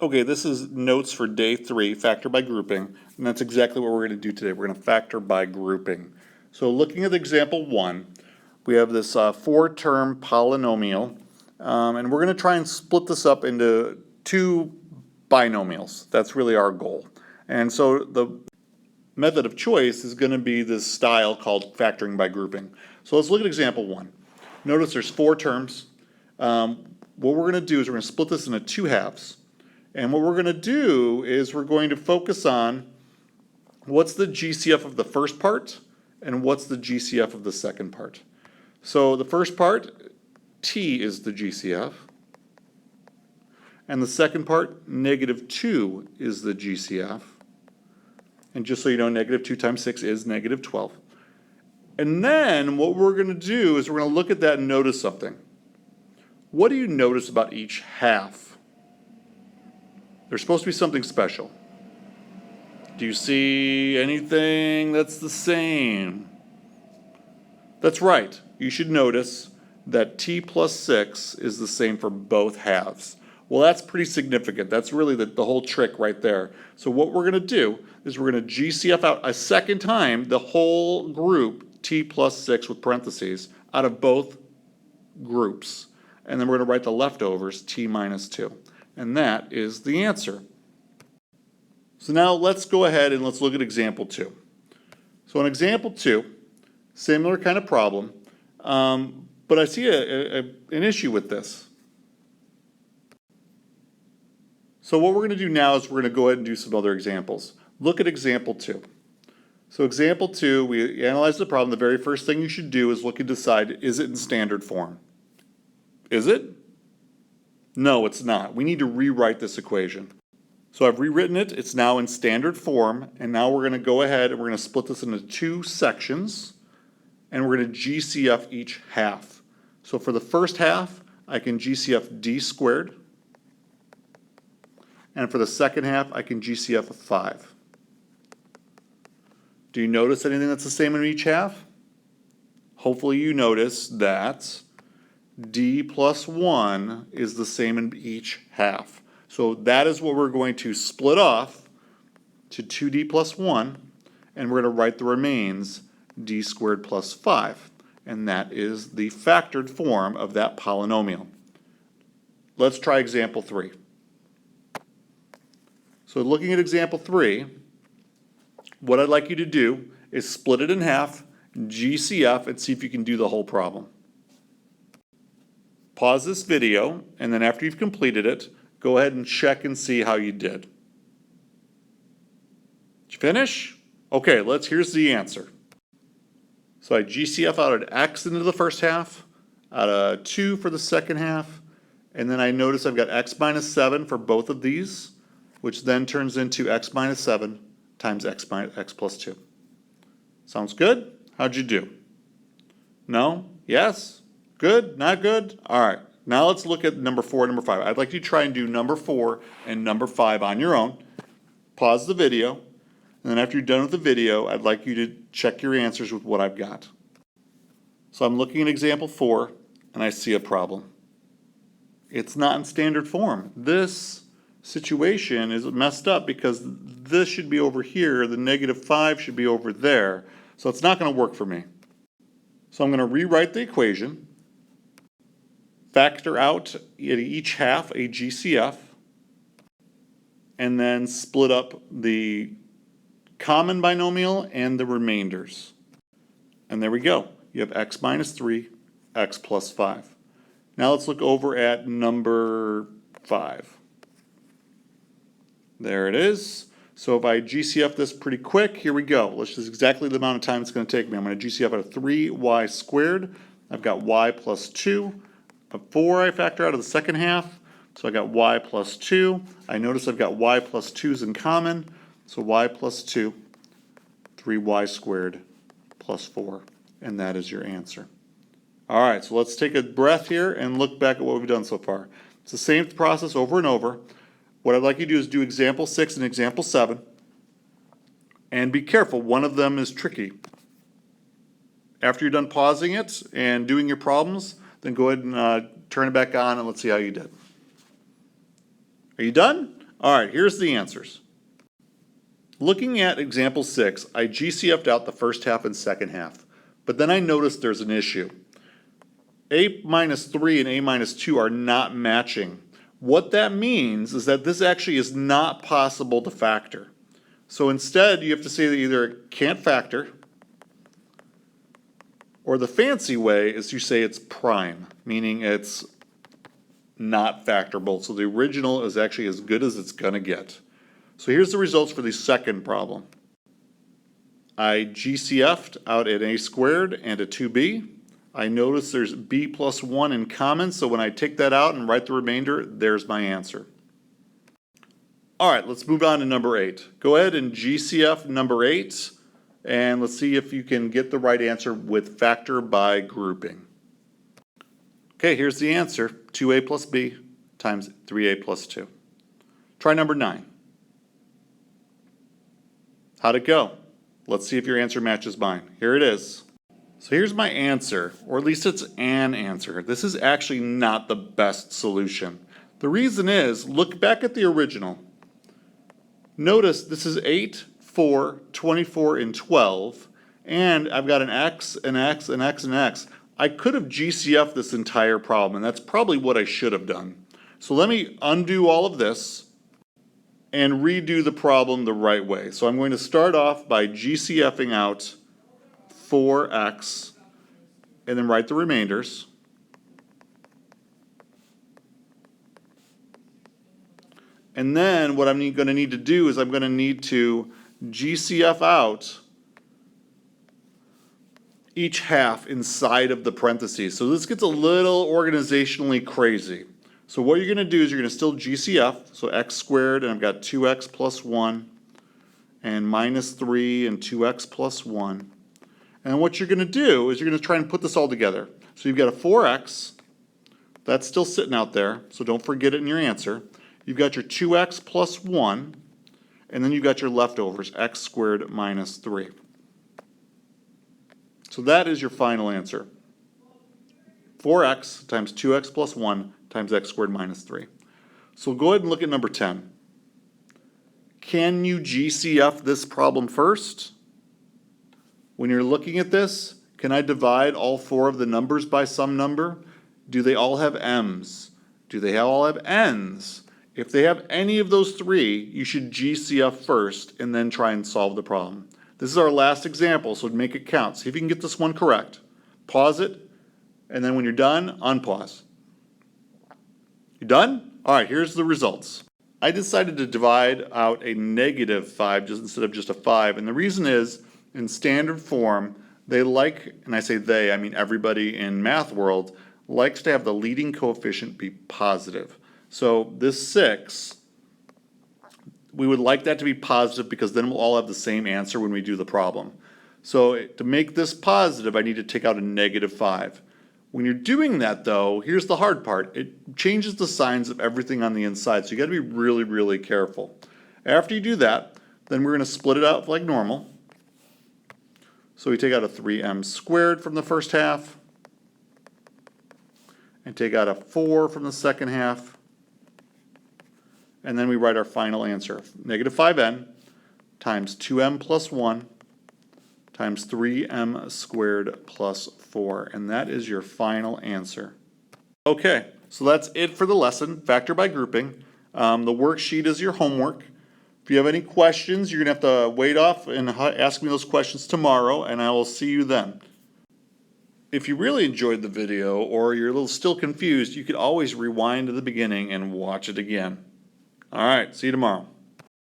Okay, this is notes for day 3, factor by grouping, and that's exactly what we're going to do today. We're going to factor by grouping. So looking at example 1, we have this 4-term polynomial, and we're going to try and split this up into 2 binomials. That's really our goal. And so the method of choice is going to be this style called factoring by grouping. So let's look at example 1. Notice there's 4 terms. What we're going to do is we're going to split this into 2 halves. And what we're going to do is we're going to focus on what's the GCF of the first part and what's the GCF of the second part. So the first part, t is the GCF. And the second part, -2 is the GCF. And just so you know, -2 times 6 is -12. And then what we're going to do is we're going to look at that and notice something. What do you notice about each half? There's supposed to be something special. Do you see anything that's the same? That's right. You should notice that t plus 6 is the same for both halves. Well, that's pretty significant. That's really the whole trick right there. So what we're going to do is we're going to GCF out a second time the whole group t plus 6 with parentheses out of both groups. And then we're going to write the leftovers t minus 2. And that is the answer. So now let's go ahead and let's look at example 2. So in example 2, similar kind of problem, but I see an issue with this. So what we're going to do now is we're going to go ahead and do some other examples. Look at example 2. So example 2, we analyze the problem. The very first thing you should do is look and decide, is it in standard form? Is it? No, it's not. We need to rewrite this equation. So I've rewritten it. It's now in standard form. And now we're going to go ahead and we're going to split this into 2 sections. And we're going to GCF each half. So for the first half, I can GCF d squared. And for the second half, I can GCF 5. Do you notice anything that's the same in each half? Hopefully you notice that d plus 1 is the same in each half. So that is what we're going to split off to 2d plus 1, and we're going to write the remains d squared plus 5. And that is the factored form of that polynomial. Let's try example 3. So looking at example 3, what I'd like you to do is split it in half, GCF, and see if you can do the whole problem. Pause this video, and then after you've completed it, go ahead and check and see how you did. Did you finish? Okay, here's the answer. So I GCF out at x into the first half, out of 2 for the second half, and then I notice I've got x minus 7 for both of these, which then turns into x minus 7 times x plus 2. Sounds good? How'd you do? No? Yes? Good? Not good? All right. Now let's look at number 4 and number 5. I'd like you to try and do number 4 and number 5 on your own. Pause the video. And then after you're done with the video, I'd like you to check your answers with what I've got. So I'm looking at example 4, and I see a problem. It's not in standard form. This situation is messed up because this should be over here, the -5 should be over there. So it's not going to work for me. So I'm going to rewrite the equation, factor out at each half a GCF, and then split up the common binomial and the remainders. And there we go. You have x minus 3, x plus 5. Now let's look over at number 5. There it is. So if I GCF this pretty quick, here we go. This is exactly the amount of time it's going to take me. I'm going to GCF out of 3y squared. I've got y plus 2. A 4 I factor out of the second half. So I got y plus 2. I notice I've got y plus 2's in common. So y plus 2, 3y squared plus 4. And that is your answer. All right, so let's take a breath here and look back at what we've done so far. It's the same process over and over. What I'd like you to do is do example 6 and example 7. And be careful, one of them is tricky. After you're done pausing it and doing your problems, then go ahead and turn it back on and let's see how you did. Are you done? All right, here's the answers. Looking at example 6, I GCF'd out the first half and second half, but then I noticed there's an issue. A minus 3 and A minus 2 are not matching. What that means is that this actually is not possible to factor. So instead, you have to say that either it can't factor, or the fancy way is you say it's prime, meaning it's not factorable. So the original is actually as good as it's going to get. So here's the results for the second problem. I GCF'd out an A squared and a 2B. I notice there's B plus 1 in common, so when I take that out and write the remainder, there's my answer. All right, let's move on to number 8. Go ahead and GCF number 8, and let's see if you can get the right answer with factor by grouping. Okay, here's the answer, 2A plus B times 3A plus 2. Try number 9. How'd it go? Let's see if your answer matches mine. Here it is. So here's my answer, or at least it's an answer. This is actually not the best solution. The reason is, look back at the original. Notice this is 8, 4, 24, and 12, and I've got an X, an X, an X, and an X. I could have GCF'd this entire problem, and that's probably what I should have done. So let me undo all of this and redo the problem the right way. So I'm going to start off by GCFing out 4x, and then write the remainders. And then what I'm going to need to do is I'm going to need to GCF out each half inside of the parentheses. So this gets a little organizationally crazy. So what you're going to do is you're going to still GCF, so x squared, and I've got 2x plus 1, and minus 3 and 2x plus 1. And what you're going to do is you're going to try and put this all together. So you've got a 4x, that's still sitting out there, so don't forget it in your answer. You've got your 2x plus 1, and then you've got your leftovers, x squared minus 3. So that is your final answer. 4x times 2x plus 1 times x squared minus 3. So go ahead and look at number 10. Can you GCF this problem first? When you're looking at this, can I divide all 4 of the numbers by some number? Do they all have m's? Do they all have n's? If they have any of those 3, you should GCF first and then try and solve the problem. This is our last example, so make it count. See if you can get this one correct. Pause it, and then when you're done, unpause. You done? All right, here's the results. I decided to divide out a -5 instead of just a 5, and the reason is, in standard form, they like, and I say they, I mean everybody in math world, likes to have the leading coefficient be positive. So this 6, we would like that to be positive because then we'll all have the same answer when we do the problem. So to make this positive, I need to take out a -5. When you're doing that though, here's the hard part. It changes the signs of everything on the inside, so you gotta be really, really careful. After you do that, then we're gonna split it out like normal. So we take out a 3m squared from the first half, and take out a 4 from the second half, and then we write our final answer. -5n times 2m plus 1 times 3m squared plus 4, and that is your final answer. Okay, so that's it for the lesson, factor by grouping. The worksheet is your homework. If you have any questions, you're going to have to wait off and ask me those questions tomorrow, and I will see you then. If you really enjoyed the video or you're a little still confused, you could always rewind to the beginning and watch it again. All right, see you tomorrow.